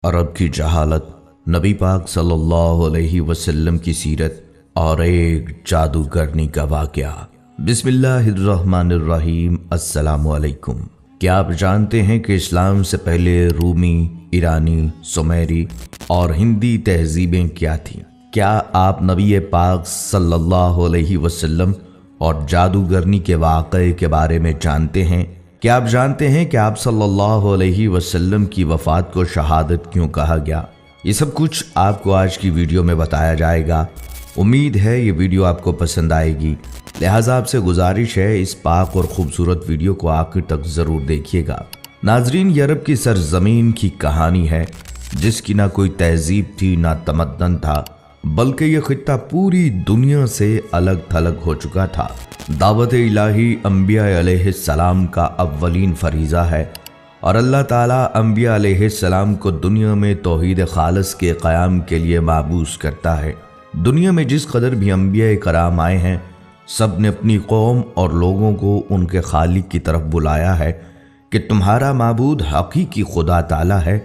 عرب کی جہالت، نبی پاک صلی اللہ علیہ وسلم کی سیرت اور ایک جادوگرنی کا واقعہ۔ بسم اللہ الرحمن الرحیم۔ السلام علیکم۔ کیا آپ جانتے ہیں کہ اسلام سے پہلے رومی، ایرانی، سومیری اور ہندی تہذیبیں کیا تھیں؟ کیا آپ نبی پاک صلی اللہ علیہ وسلم اور جادوگرنی کے واقعے کے بارے میں جانتے ہیں؟ کیا آپ جانتے ہیں کہ آپ صلی اللہ علیہ وسلم کی وفات کو شہادت کیوں کہا گیا؟ یہ سب کچھ آپ کو آج کی ویڈیو میں بتایا جائے گا۔ امید ہے یہ ویڈیو آپ کو پسند آئے گی، لہٰذا آپ سے گزارش ہے اس پاک اور خوبصورت ویڈیو کو آخر تک ضرور دیکھیے گا۔ ناظرین، یہ عرب کی سرزمین کی کہانی ہے جس کی نہ کوئی تہذیب تھی نہ تمدن تھا، بلکہ یہ خطہ پوری دنیا سے الگ تھلگ ہو چکا تھا۔ دعوت الہی انبیاء علیہ السلام کا اولین فریضہ ہے اور اللہ تعالیٰ انبیاء علیہ السلام کو دنیا میں توحید خالص کے قیام کے لیے مبعوث کرتا ہے۔ دنیا میں جس قدر بھی انبیاء کرام آئے ہیں، سب نے اپنی قوم اور لوگوں کو ان کے خالق کی طرف بلایا ہے کہ تمہارا معبود حقیقی خدا تعالیٰ ہے،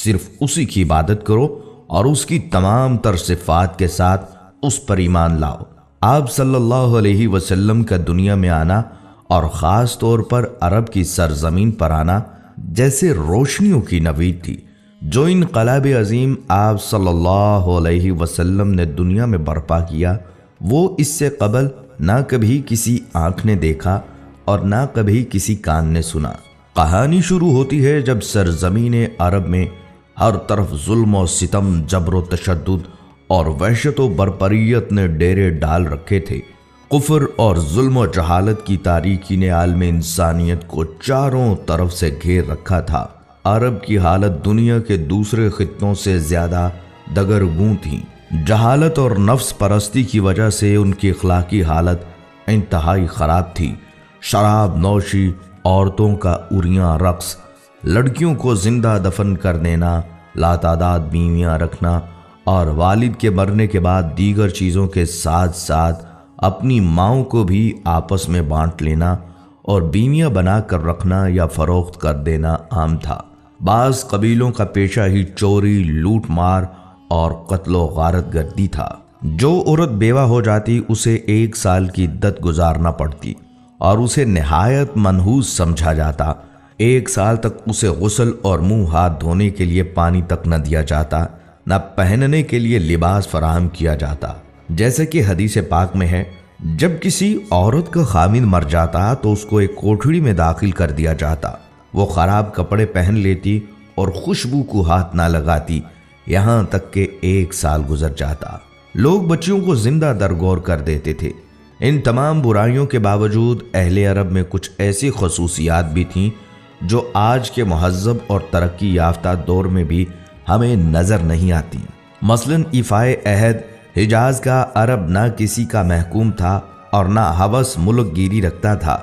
صرف اسی کی عبادت کرو اور اس کی تمام تر صفات کے ساتھ اس پر ایمان لاؤ۔ آپ صلی اللہ علیہ وسلم کا دنیا میں آنا اور خاص طور پر عرب کی سرزمین پر آنا جیسے روشنیوں کی نوید تھی۔ جو انقلاب عظیم آپ صلی اللہ علیہ وسلم نے دنیا میں برپا کیا، وہ اس سے قبل نہ کبھی کسی آنکھ نے دیکھا اور نہ کبھی کسی کان نے سنا۔ کہانی شروع ہوتی ہے جب سرزمین عرب میں ہر طرف ظلم و ستم، جبر و تشدد اور وحشت و بربریت نے ڈیرے ڈال رکھے تھے۔ کفر اور ظلم و جہالت کی تاریکی نے عالم انسانیت کو چاروں طرف سے گھیر رکھا تھا۔ عرب کی حالت دنیا کے دوسرے خطوں سے زیادہ دگرگوں تھی۔ جہالت اور نفس پرستی کی وجہ سے ان کی اخلاقی حالت انتہائی خراب تھی۔ شراب نوشی، عورتوں کا عریاں رقص، لڑکیوں کو زندہ دفن کر دینا، لاتعداد بیویاں رکھنا اور والد کے مرنے کے بعد دیگر چیزوں کے ساتھ ساتھ اپنی ماؤں کو بھی آپس میں بانٹ لینا اور بیویاں بنا کر رکھنا یا فروخت کر دینا عام تھا۔ بعض قبیلوں کا پیشہ ہی چوری، لوٹ مار اور قتل و غارت گردی تھا۔ جو عورت بیوہ ہو جاتی اسے 1 سال کی عدت گزارنا پڑتی اور اسے نہایت منحوس سمجھا جاتا۔ 1 سال تک اسے غسل اور منہ ہاتھ دھونے کے لیے پانی تک نہ دیا جاتا، نہ پہننے کے لیے لباس فراہم کیا جاتا۔ جیسے کہ حدیث پاک میں ہے، جب کسی عورت کا خاوند مر جاتا تو اس کو ایک کوٹھڑی میں داخل کر دیا جاتا۔ وہ خراب کپڑے پہن لیتی اور خوشبو کو ہاتھ نہ لگاتی، یہاں تک کہ 1 سال گزر جاتا۔ لوگ بچیوں کو زندہ درگور کر دیتے تھے۔ ان تمام برائیوں کے باوجود اہل عرب میں کچھ ایسی خصوصیات بھی تھیں جو آج کے مہذب اور ترقی یافتہ دور میں بھی ہمیں نظر نہیں آتی۔ مثلاً ایفائے عہد، حجاز کا عرب نہ کسی کا محکوم تھا اور نہ ہوس ملک گیری رکھتا تھا۔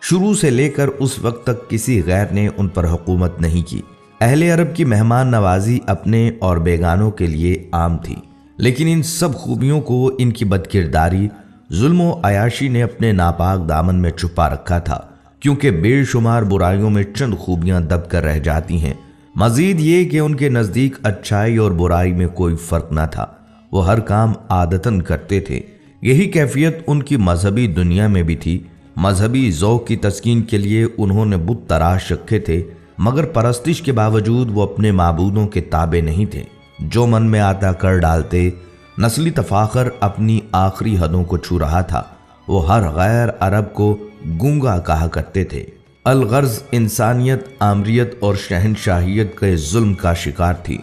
شروع سے لے کر اس وقت تک کسی غیر نے ان پر حکومت نہیں کی۔ اہل عرب کی مہمان نوازی اپنے اور بیگانوں کے لیے عام تھی، لیکن ان سب خوبیوں کو ان کی بدکرداری، ظلم و عیاشی نے اپنے ناپاک دامن میں چھپا رکھا تھا، کیونکہ بے شمار برائیوں میں چند خوبیاں دب کر رہ جاتی ہیں۔ مزید یہ کہ ان کے نزدیک اچھائی اور برائی میں کوئی فرق نہ تھا، وہ ہر کام عادتاً کرتے تھے۔ یہی کیفیت ان کی مذہبی دنیا میں بھی تھی۔ مذہبی ذوق کی تسکین کے لیے انہوں نے بت تراش رکھے تھے، مگر پرستش کے باوجود وہ اپنے معبودوں کے تابع نہیں تھے۔ جو من میں آتا کر ڈالتے۔ نسلی تفاخر اپنی آخری حدوں کو چھو رہا تھا۔ وہ ہر غیر عرب کو گونگا کہا کرتے تھے۔ الغرض انسانیت، آمریت اور شہنشاہیت کے ظلم کا شکار تھی۔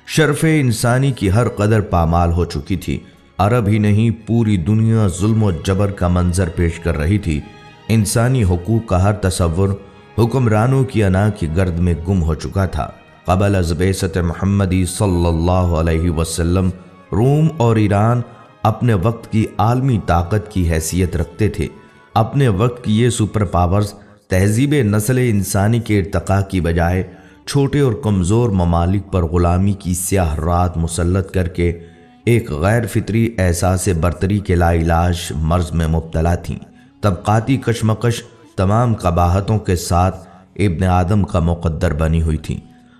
شرف انسانی کی ہر قدر پامال ہو چکی تھی۔ عرب ہی نہیں، پوری دنیا ظلم و جبر کا منظر پیش کر رہی تھی۔ انسانی حقوق کا ہر تصور حکمرانوں کی انا کی گرد میں گم ہو چکا تھا۔ قبل از بعثت محمدی صلی اللہ علیہ وسلم روم اور ایران اپنے وقت کی عالمی طاقت کی حیثیت رکھتے تھے۔ اپنے وقت کی یہ سپر پاورز تہذیب نسل انسانی کے ارتقاء کی بجائے چھوٹے اور کمزور ممالک پر غلامی کی سیاہ رات مسلط کر کے ایک غیر فطری احساس برتری کے لا علاج مرض میں مبتلا تھیں۔ طبقاتی کشمکش تمام قباحتوں کے ساتھ ابن آدم کا مقدر بنی ہوئی تھی۔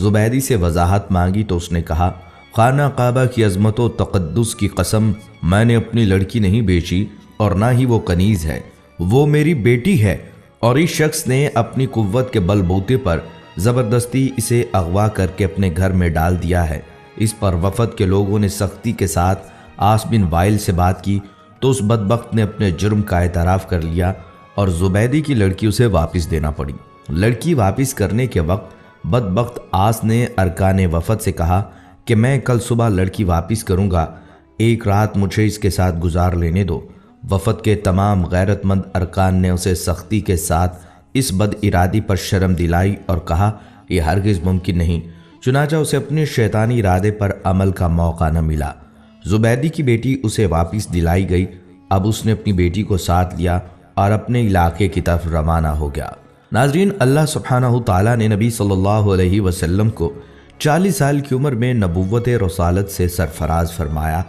زبیدی سے وضاحت مانگی تو اس نے کہا، خانہ کعبہ کی عظمت و تقدس کی قسم، میں نے اپنی لڑکی نہیں بیچی اور نہ ہی وہ کنیز ہے، وہ میری بیٹی ہے، اور اس شخص نے اپنی قوت کے بل بوتے پر زبردستی اسے اغوا کر کے اپنے گھر میں ڈال دیا ہے۔ اس پر وفد کے لوگوں نے سختی کے ساتھ عاص بن وائل سے بات کی تو اس بدبخت نے اپنے جرم کا اعتراف کر لیا اور زبیدی کی لڑکی اسے واپس دینا پڑی۔ لڑکی واپس کرنے کے وقت بدبخت عاص نے ارکان وفد سے کہا کہ میں کل صبح لڑکی واپس کروں گا، ایک رات مجھے اس کے ساتھ گزار لینے دو۔ وفد کے تمام غیرت مند ارکان نے اسے سختی کے ساتھ اس بد ارادی پر شرم دلائی اور کہا یہ ہرگز ممکن نہیں، چنانچہ اسے اپنے شیطانی ارادے پر عمل کا موقع نہ ملا۔ زبیدی کی بیٹی اسے واپس دلائی گئی۔ اب اس نے اپنی بیٹی کو ساتھ لیا اور اپنے علاقے کی طرف روانہ ہو گیا۔ ناظرین، اللہ سبحانہ تعالیٰ نے نبی صلی اللہ علیہ وسلم کو 40 سال کی عمر میں نبوت رسالت سے سرفراز فرمایا۔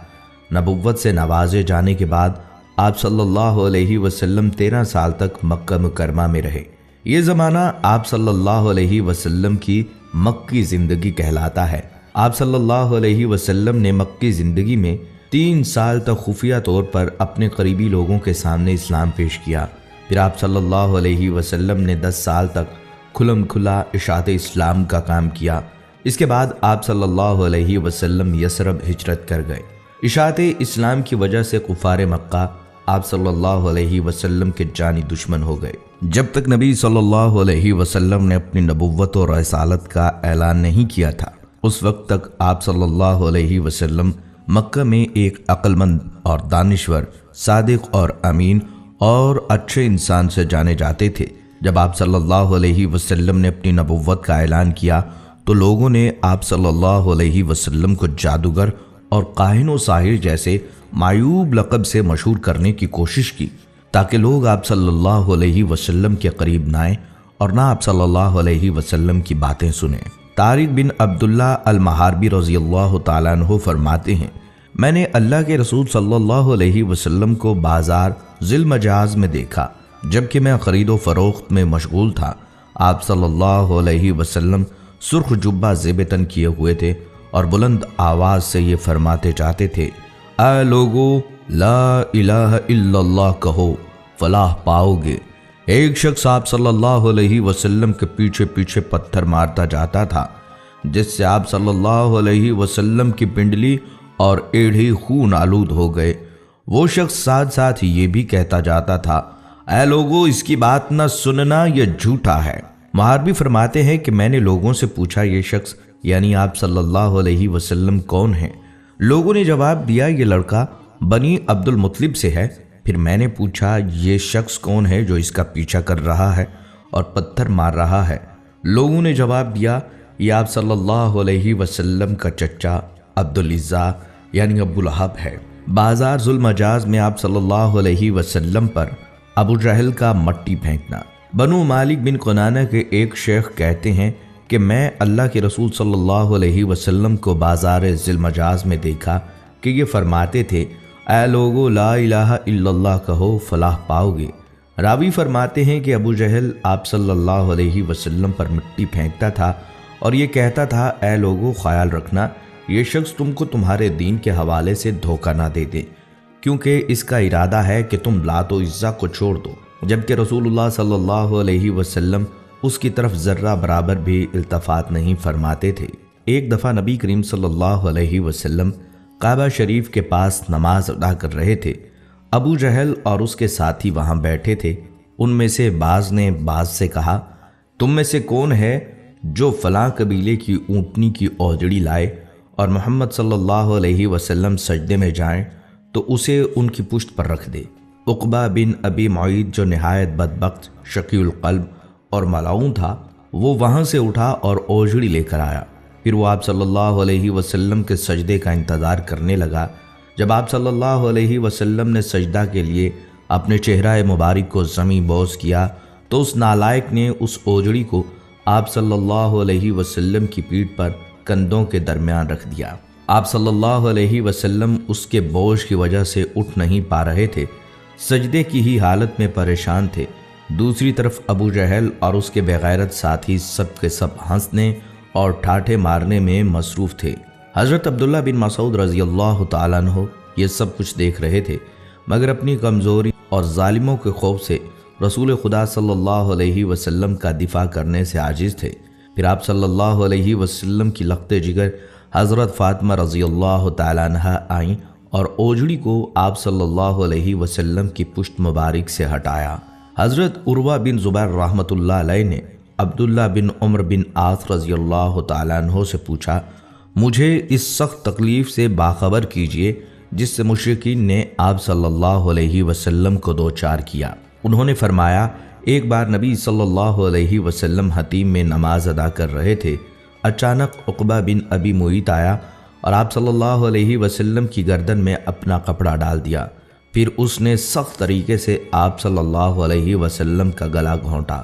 نبوت سے نوازے جانے کے بعد آپ صلی اللہ علیہ وسلم 13 سال تک مکہ مکرمہ میں رہے۔ یہ زمانہ آپ صلی اللہ علیہ وسلم کی مکی زندگی کہلاتا ہے۔ آپ صلی اللہ علیہ وسلم نے مکی زندگی میں 3 سال تک خفیہ طور پر اپنے قریبی لوگوں کے سامنے اسلام پیش کیا۔ پھر آپ صلی اللہ علیہ وسلم نے 10 سال تک کھلم کھلا اشاعت اسلام کا کام کیا۔ اس کے بعد آپ صلی اللہ علیہ وسلم یثرب ہجرت کر گئے۔ اشاعت اسلام کی وجہ سے کفار مکہ آپ صلی اللہ علیہ وسلم کے جانی دشمن ہو گئے۔ جب تک نبی صلی اللہ علیہ وسلم نے اپنی نبوت اور رسالت کا اعلان نہیں کیا تھا، اس وقت تک آپ صلی اللہ علیہ وسلم مکہ میں ایک عقل مند اور دانشور، صادق اور امین اور اچھے انسان سے جانے جاتے تھے۔ جب آپ صلی اللہ علیہ وسلم نے اپنی نبوت کا اعلان کیا تو لوگوں نے آپ صلی اللہ علیہ وسلم کو جادوگر اور کاہن و ساحر جیسے معیوب لقب سے مشہور کرنے کی کوشش کی تاکہ لوگ آپ صلی اللہ علیہ وسلم کے قریب نہ آئیں اور نہ آپ صلی اللہ علیہ وسلم کی باتیں سنیں۔ طارق بن عبداللہ المحاربی رضی اللہ تعالیٰ عنہ فرماتے ہیں، میں نے اللہ کے رسول صلی اللہ علیہ وسلم کو بازار ذی المجاز میں دیکھا جبکہ میں خرید و فروخت میں مشغول تھا۔ آپ صلی اللہ علیہ وسلم سرخ جبہ زیب تن کیے ہوئے تھے اور بلند آواز سے یہ فرماتے جاتے تھے، اے لوگو لا الہ الا اللہ کہو فلاح پاؤ گے۔ ایک شخص آپ صلی اللہ علیہ وسلم کے پیچھے پیچھے پتھر مارتا جاتا تھا جس سے آپ صلی اللہ علیہ وسلم کی پنڈلی اور ایڑھی خون آلود ہو گئے۔ وہ شخص ساتھ ساتھ یہ بھی کہتا جاتا تھا، اے لوگو اس کی بات نہ سننا، یہ جھوٹا ہے۔ محاربی فرماتے ہیں کہ میں نے لوگوں سے پوچھا یہ شخص یعنی آپ صلی اللہ علیہ وسلم کون ہیں؟ لوگوں نے جواب دیا یہ لڑکا بنی عبد المطلب سے ہے۔ پھر میں نے پوچھا یہ شخص کون ہے جو اس کا پیچھا کر رہا ہے اور پتھر مار رہا ہے؟ لوگوں نے جواب دیا یہ آپ صلی اللہ علیہ وسلم کا چچا عبدالعزیٰ یعنی ابو لہب ہے۔ بازار ذی المجاز میں آپ صلی اللہ علیہ وسلم پر ابو جہل کا مٹی پھینکنا۔ بنو مالک بن کنانہ کے ایک شیخ کہتے ہیں کہ میں اللہ کے رسول صلی اللہ علیہ وسلم کو بازار ذی المجاز میں دیکھا کہ یہ فرماتے تھے، اے لوگو لا الہ الا اللہ کہو فلاح پاؤ گے۔ راوی فرماتے ہیں کہ ابو جہل آپ صلی اللہ علیہ وسلم پر مٹی پھینکتا تھا اور یہ کہتا تھا، اے لوگو خیال رکھنا یہ شخص تم کو تمہارے دین کے حوالے سے دھوکہ نہ دے دے، کیونکہ اس کا ارادہ ہے کہ تم لات و عزا کو چھوڑ دو، جبکہ رسول اللہ صلی اللہ علیہ وسلم اس کی طرف ذرہ برابر بھی التفات نہیں فرماتے تھے۔ ایک دفعہ نبی کریم صلی اللہ علیہ وسلم کعبہ شریف کے پاس نماز ادا کر رہے تھے۔ ابو جہل اور اس کے ساتھی وہاں بیٹھے تھے۔ ان میں سے بعض نے بعض سے کہا، تم میں سے کون ہے جو فلاں قبیلے کی اونٹنی کی اوجڑی لائے اور محمد صلی اللہ علیہ وسلم سجدے میں جائیں تو اسے ان کی پشت پر رکھ دے۔ عقبہ بن ابی معیط جو نہایت بدبخت، شقی القلب اور ملعون تھا، وہ وہاں سے اٹھا اور اوجڑی لے کر آیا۔ پھر وہ آپ صلی اللہ علیہ وسلم کے سجدے کا انتظار کرنے لگا۔ جب آپ صلی اللہ علیہ وسلم نے سجدہ کے لیے اپنے چہرہ مبارک کو زمین بوس کیا تو اس نالائق نے اس اوجڑی کو آپ صلی اللہ علیہ وسلم کی پیٹھ پر کندھوں کے درمیان رکھ دیا۔ آپ صلی اللہ علیہ وسلم اس کے بوجھ کی وجہ سے اٹھ نہیں پا رہے تھے، سجدے کی ہی حالت میں پریشان تھے۔ دوسری طرف ابو جہل اور اس کے بے غیرت ساتھی سب کے سب ہنسنے اور ٹھاٹھے مارنے میں مصروف تھے۔ حضرت عبداللہ بن مسعود رضی اللہ تعالیٰ عنہ یہ سب کچھ دیکھ رہے تھے، مگر اپنی کمزوری اور ظالموں کے خوف سے رسول خدا صلی اللہ علیہ وسلم کا دفاع کرنے سے عاجز تھے۔ پھر آپ صلی اللہ علیہ وسلم کی لخت جگر حضرت فاطمہ رضی اللہ تعالیٰ عنہ آئیں اور اوجڑی کو آپ صلی اللہ علیہ وسلم کی پشت مبارک سے ہٹایا۔ حضرت عروہ بن زبیر رحمۃ اللہ علیہ نے عبداللہ بن عمر بن عاص رضی اللہ تعالیٰ عنہ سے پوچھا، مجھے اس سخت تکلیف سے باخبر کیجئے جس سے مشرکین نے آپ صلی اللہ علیہ وسلم کو دوچار کیا۔ انہوں نے فرمایا، ایک بار نبی صلی اللہ علیہ وسلم حتیم میں نماز ادا کر رہے تھے، اچانک عقبہ بن ابی معیط آیا اور آپ صلی اللہ علیہ وسلم کی گردن میں اپنا کپڑا ڈال دیا۔ پھر اس نے سخت طریقے سے آپ صلی اللہ علیہ وسلم کا گلا گھونٹا۔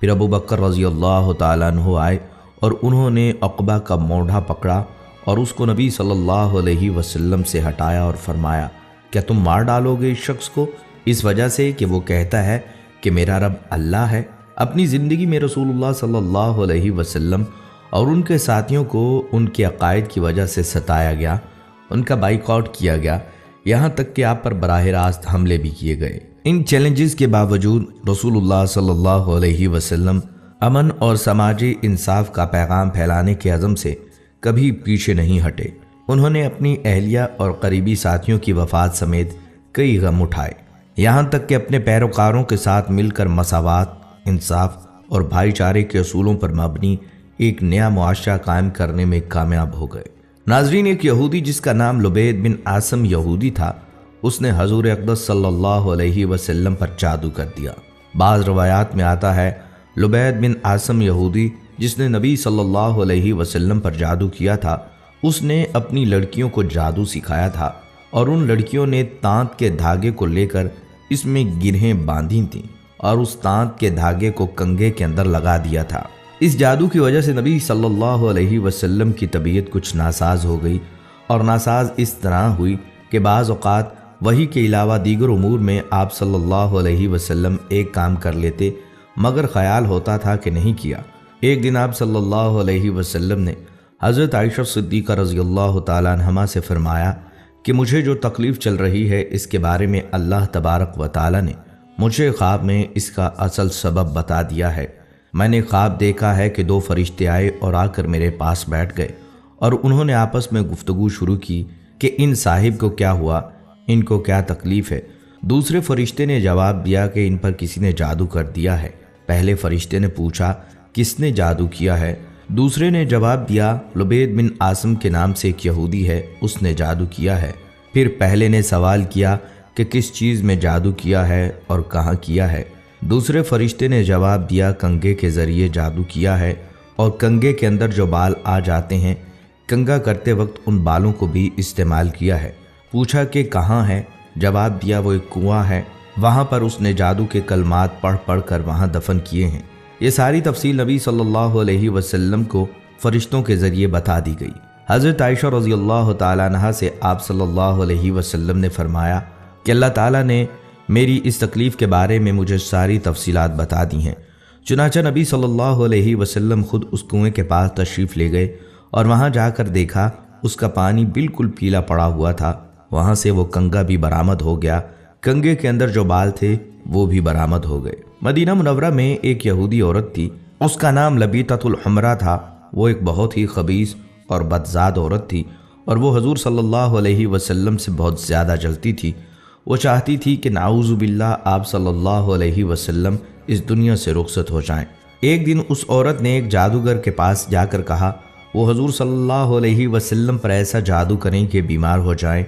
پھر ابو بکر رضی اللہ تعالیٰ عنہ آئے اور انہوں نے عقبہ کا موڈھا پکڑا اور اس کو نبی صلی اللہ علیہ وسلم سے ہٹایا اور فرمایا، کیا تم مار ڈالو گے اس شخص کو اس وجہ سے کہ وہ کہتا ہے کہ میرا رب اللہ ہے؟ اپنی زندگی میں رسول اللہ صلی اللہ علیہ وسلم اور ان کے ساتھیوں کو ان کے عقائد کی وجہ سے ستایا گیا، ان کا بائیکاٹ کیا گیا، یہاں تک کہ آپ پر براہ راست حملے بھی کیے گئے۔ ان چیلنجز کے باوجود رسول اللہ صلی اللہ علیہ وسلم امن اور سماجی انصاف کا پیغام پھیلانے کے عزم سے کبھی پیچھے نہیں ہٹے۔ انہوں نے اپنی اہلیہ اور قریبی ساتھیوں کی وفات سمیت کئی غم اٹھائے، یہاں تک کہ اپنے پیروکاروں کے ساتھ مل کر مساوات، انصاف اور بھائی چارے کے اصولوں پر مبنی ایک نیا معاشرہ قائم کرنے میں کامیاب ہو گئے۔ ناظرین، ایک یہودی جس کا نام لبید بن عاصم یہودی تھا، اس نے حضور اقدس صلی اللہ علیہ وسلم پر جادو کر دیا۔ بعض روایات میں آتا ہے لبید بن عاصم یہودی جس نے نبی صلی اللہ علیہ وسلم پر جادو کیا تھا، اس نے اپنی لڑکیوں کو جادو سکھایا تھا اور ان لڑکیوں نے تانت کے دھاگے کو لے کر اس میں گرہیں باندھی تھیں اور اس تانت کے دھاگے کو کنگھے کے اندر لگا دیا تھا۔ اس جادو کی وجہ سے نبی صلی اللہ علیہ وسلم کی طبیعت کچھ ناساز ہو گئی، اور ناساز اس طرح ہوئی کہ بعض اوقات وحی کے علاوہ دیگر امور میں آپ صلی اللہ علیہ وسلم ایک کام کر لیتے مگر خیال ہوتا تھا کہ نہیں کیا۔ ایک دن آپ صلی اللہ علیہ وسلم نے حضرت عائشہ صدیقہ رضی اللہ تعالیٰ عنہما سے فرمایا کہ مجھے جو تکلیف چل رہی ہے اس کے بارے میں اللہ تبارک و تعالیٰ نے مجھے خواب میں اس کا اصل سبب بتا دیا ہے۔ میں نے خواب دیکھا ہے کہ دو فرشتے آئے اور آ کر میرے پاس بیٹھ گئے اور انہوں نے آپس میں گفتگو شروع کی کہ ان صاحب کو کیا ہوا، ان کو کیا تکلیف ہے۔ دوسرے فرشتے نے جواب دیا کہ ان پر کسی نے جادو کر دیا ہے۔ پہلے فرشتے نے پوچھا کس نے جادو کیا ہے؟ دوسرے نے جواب دیا لبید بن عاصم کے نام سے ایک یہودی ہے، اس نے جادو کیا ہے۔ پھر پہلے نے سوال کیا کہ کس چیز میں جادو کیا ہے اور کہاں کیا ہے؟ دوسرے فرشتے نے جواب دیا کنگھے کے ذریعے جادو کیا ہے اور کنگھے کے اندر جو بال آ جاتے ہیں کنگھا کرتے وقت ان بالوں کو بھی استعمال کیا ہے۔ پوچھا کہ کہاں ہے؟ جواب دیا وہ ایک کنواں ہے، وہاں پر اس نے جادو کے کلمات پڑھ پڑھ کر وہاں دفن کیے ہیں۔ یہ ساری تفصیل نبی صلی اللہ علیہ وسلم کو فرشتوں کے ذریعے بتا دی گئی۔ حضرت عائشہ رضی اللہ تعالیٰ عنہا سے آپ صلی اللہ علیہ وسلم نے فرمایا کہ اللہ تعالیٰ نے میری اس تکلیف کے بارے میں مجھے ساری تفصیلات بتا دی ہیں۔ چنانچہ نبی صلی اللہ علیہ وسلم خود اس کنویں کے پاس تشریف لے گئے اور وہاں جا کر دیکھا اس کا پانی بالکل پیلا پڑا ہوا تھا۔ وہاں سے وہ کنگھا بھی برآمد ہو گیا، کنگھے کے اندر جو بال تھے وہ بھی برآمد ہو گئے۔ مدینہ منورہ میں ایک یہودی عورت تھی، اس کا نام لبیطۃ الحمرا تھا۔ وہ ایک بہت ہی خبیث اور بدذات عورت تھی اور وہ حضور صلی اللہ علیہ وسلم سے بہت زیادہ جلتی تھی۔ وہ چاہتی تھی کہ نعوذ باللہ آپ صلی اللہ علیہ وسلم اس دنیا سے رخصت ہو جائیں۔ ایک دن اس عورت نے ایک جادوگر کے پاس جا کر کہا وہ حضور صلی اللہ علیہ وسلم پر ایسا جادو کریں کہ بیمار ہو جائیں۔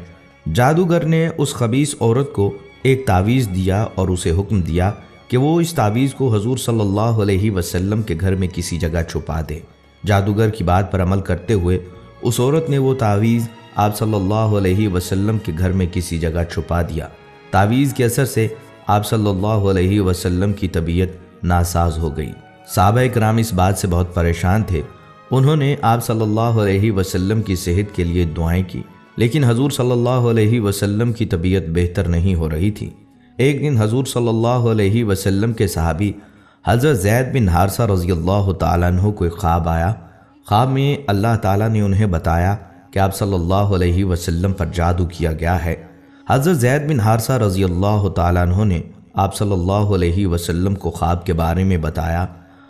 جادوگر نے اس خبیث عورت کو ایک تعویذ دیا اور اسے حکم دیا کہ وہ اس تعویذ کو حضور صلی اللہ علیہ وسلم کے گھر میں کسی جگہ چھپا دے۔ جادوگر کی بات پر عمل کرتے ہوئے اس عورت نے وہ تعویذ آپ صلی اللہ علیہ وسلم کے گھر میں کسی جگہ چھپا دیا۔ تعویذ کے اثر سے آپ صلی اللہ علیہ وسلم کی طبیعت ناساز ہو گئی۔ صحابہ کرام اس بات سے بہت پریشان تھے۔ انہوں نے آپ صلی اللہ علیہ وسلم کی صحت کے لیے دعائیں کی، لیکن حضور صلی اللہ علیہ وسلم کی طبیعت بہتر نہیں ہو رہی تھی۔ ایک دن حضور صلی اللہ علیہ وسلم کے صحابی حضرت زید بن حارثہ رضی اللہ تعالیٰ عنہ کو ایک خواب آیا۔ خواب میں اللہ تعالیٰ نے انہیں بتایا کہ آپ صلی اللہ علیہ وسلم پر جادو کیا گیا ہے۔ حضرت زید بن حارثہ رضی اللہ تعالیٰ عنہ نے آپ صلی اللہ علیہ وسلم کو خواب کے بارے میں بتایا۔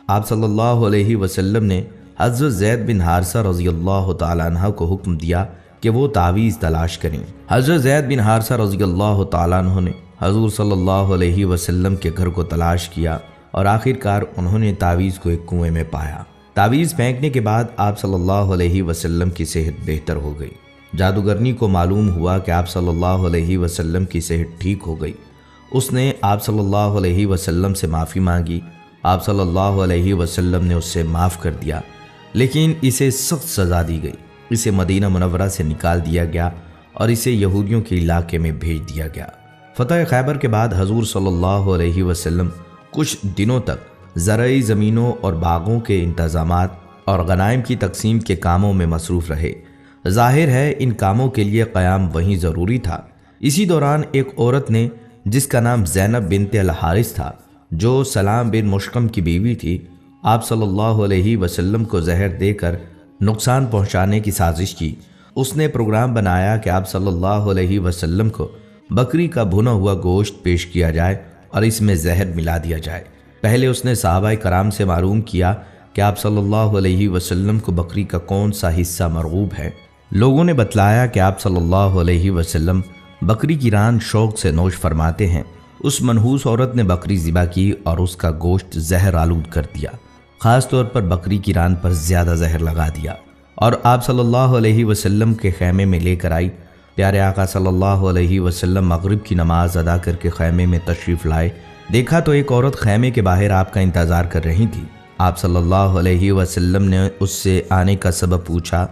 آپ صلی اللہ علیہ وسلم نے حضرت زید بن حارثہ رضی اللہ تعالیٰ عنہ کو حکم دیا کہ وہ تعویذ تلاش کریں۔ حضرت زید بن حارثہ رضی اللہ تعالیٰ عنہ نے حضور صلی اللہ علیہ وسلم کے گھر کو تلاش کیا اور آخرکار انہوں نے تعویذ کو ایک کنویں میں پایا۔ تعویذ پھینکنے کے بعد آپ صلی اللہ علیہ وسلم کی صحت بہتر ہو گئی۔ جادوگرنی کو معلوم ہوا کہ آپ صلی اللہ علیہ وسلم کی صحت ٹھیک ہو گئی۔ اس نے آپ صلی اللہ علیہ وسلم سے معافی مانگی۔ آپ صلی اللہ علیہ وسلم نے اس سے معاف کر دیا، لیکن اسے سخت سزا دی گئی۔ اسے مدینہ منورہ سے نکال دیا گیا اور اسے یہودیوں کے علاقے میں بھیج دیا گیا۔ فتح خیبر کے بعد حضور صلی اللہ علیہ وسلم کچھ دنوں تک زرعی زمینوں اور باغوں کے انتظامات اور غنائم کی تقسیم کے کاموں میں مصروف رہے۔ ظاہر ہے ان کاموں کے لیے قیام وہیں ضروری تھا۔ اسی دوران ایک عورت نے جس کا نام زینب بنت الحارث تھا، جو سلام بن مشکم کی بیوی تھی، آپ صلی اللہ علیہ وسلم کو زہر دے کر نقصان پہنچانے کی سازش کی۔ اس نے پروگرام بنایا کہ آپ صلی اللہ علیہ وسلم کو بکری کا بھنا ہوا گوشت پیش کیا جائے اور اس میں زہر ملا دیا جائے۔ پہلے اس نے صحابہ کرام سے معلوم کیا کہ آپ صلی اللہ علیہ وسلم کو بکری کا کون سا حصہ مرغوب ہے۔ لوگوں نے بتلایا کہ آپ صلی اللہ علیہ وسلم بکری کی ران شوق سے نوش فرماتے ہیں۔ اس منحوس عورت نے بکری ذبح کی اور اس کا گوشت زہر آلود کر دیا، خاص طور پر بکری کی ران پر زیادہ زہر لگا دیا اور آپ صلی اللہ علیہ وسلم کے خیمے میں لے کر آئی۔ پیارے آقا صلی اللہ علیہ وسلم مغرب کی نماز ادا کر کے خیمے میں تشریف لائے۔ دیکھا تو ایک عورت خیمے کے باہر آپ کا انتظار کر رہی تھی۔ آپ صلی اللہ علیہ وسلم نے اس سے آنے کا سبب پوچھا۔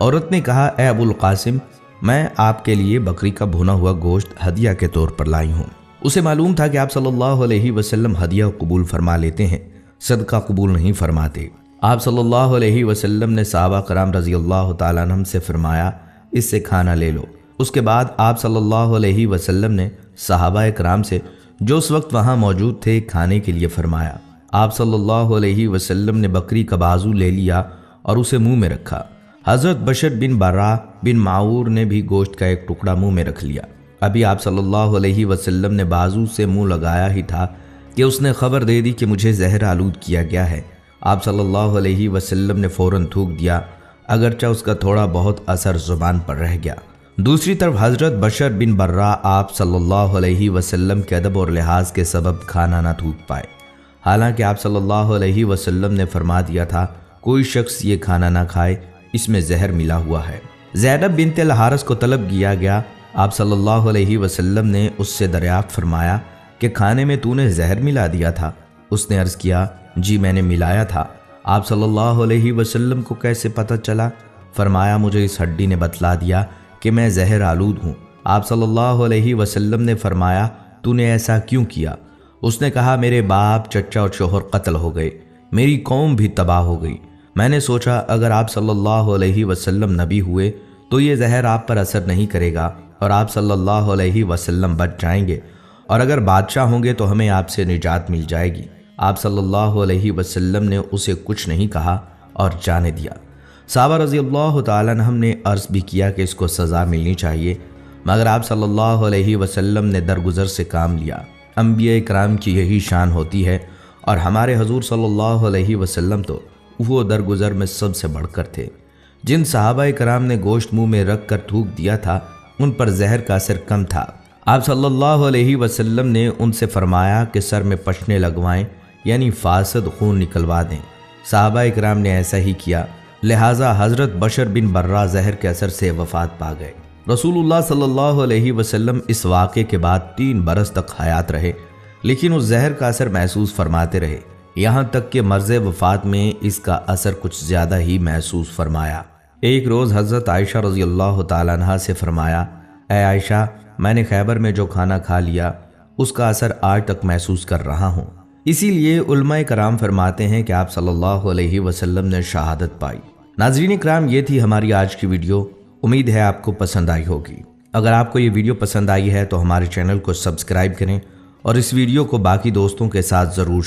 عورت نے کہا، اے ابو القاسم، میں آپ کے لیے بکری کا بھنا ہوا گوشت ہدیہ کے طور پر لائی ہوں۔ اسے معلوم تھا کہ آپ صلی اللہ علیہ وسلم ہدیہ قبول فرما لیتے ہیں، صدقہ قبول نہیں فرماتے۔ آپ صلی اللہ علیہ وسلم نے صحابہ کرام رضی اللہ تعالیٰ عنہم سے فرمایا، اس سے کھانا لے لو۔ اس کے بعد آپ صلی اللہ علیہ وسلم نے صحابہ کرام سے جو اس وقت وہاں موجود تھے کھانے کے لیے فرمایا۔ آپ صلی اللہ علیہ وسلم نے بکری کا بازو لے لیا اور اسے منہ میں رکھا۔ حضرت بشر بن برا بن معور نے بھی گوشت کا ایک ٹکڑا منہ میں رکھ لیا۔ ابھی آپ صلی اللہ علیہ وسلم نے بازو سے منہ لگایا ہی تھا کہ اس نے خبر دے دی کہ مجھے زہر آلود کیا گیا ہے۔ آپ صلی اللہ علیہ وسلم نے فوراً تھوک دیا، اگرچہ اس کا تھوڑا بہت اثر زبان پر رہ گیا۔ دوسری طرف حضرت بشر بن برا آپ صلی اللہ علیہ وسلم کے ادب اور لحاظ کے سبب کھانا نہ تھوک پائے، حالانکہ آپ صلی اللہ علیہ وسلم نے فرما دیا تھا کوئی شخص یہ کھانا نہ کھائے، اس میں زہر ملا ہوا ہے۔ زینب بنت الحارث کو طلب کیا گیا۔ آپ صلی اللہ علیہ وسلم نے اس سے دریافت فرمایا کہ کھانے میں تو نے زہر ملا دیا تھا؟ اس نے عرض کیا، جی میں نے ملایا تھا۔ آپ صلی اللہ علیہ وسلم کو کیسے پتہ چلا؟ فرمایا، مجھے اس ہڈی نے بتلا دیا کہ میں زہر آلود ہوں۔ آپ صلی اللہ علیہ وسلم نے فرمایا، تو نے ایسا کیوں کیا؟ اس نے کہا، میرے باپ، چچا اور شوہر قتل ہو گئے، میری قوم بھی تباہ ہو گئی۔ میں نے سوچا اگر آپ صلی اللہ علیہ وسلم نبی ہوئے تو یہ زہر آپ پر اثر نہیں کرے گا اور آپ صلی اللہ علیہ وسلم بچ جائیں گے، اور اگر بادشاہ ہوں گے تو ہمیں آپ سے نجات مل جائے گی۔ آپ صلی اللہ علیہ وسلم نے اسے کچھ نہیں کہا اور جانے دیا۔ صحابہ رضی اللہ تعالیٰ عنہم نے عرض بھی کیا کہ اس کو سزا ملنی چاہیے، مگر آپ صلی اللہ علیہ وسلم نے درگزر سے کام لیا۔ انبیاء کرام کی یہی شان ہوتی ہے، اور ہمارے حضور صلی اللہ علیہ وسلم تو وہ درگزر میں سب سے بڑھ کر تھے۔ جن صحابہ کرام نے گوشت منہ میں رکھ کر تھوک دیا تھا ان پر زہر کا اثر کم تھا۔ آپ صلی اللہ علیہ وسلم نے ان سے فرمایا کہ سر میں پشنے لگوائیں، یعنی فاسد خون نکلوا دیں۔ صحابہ کرام نے ایسا ہی کیا، لہٰذا حضرت بشر بن برا زہر کے اثر سے وفات پا گئے۔ رسول اللہ صلی اللہ علیہ وسلم اس واقعے کے بعد 3 برس تک حیات رہے، لیکن اس زہر کا اثر محسوس فرماتے رہے، یہاں تک کہ مرض وفات میں اس کا اثر کچھ زیادہ ہی محسوس فرمایا۔ ایک روز حضرت عائشہ رضی اللہ تعالیٰ عنہا سے فرمایا، اے عائشہ، میں نے خیبر میں جو کھانا کھا لیا اس کا اثر آج تک محسوس کر رہا ہوں۔ اسی لیے علماء کرام فرماتے ہیں کہ آپ صلی اللہ علیہ وسلم نے شہادت پائی۔ ناظرین کرام، یہ تھی ہماری آج کی ویڈیو، امید ہے آپ کو پسند آئی ہوگی۔ اگر آپ کو یہ ویڈیو پسند آئی ہے تو ہمارے چینل کو سبسکرائب کریں اور اس ویڈیو کو باقی دوستوں کے ساتھ ضرور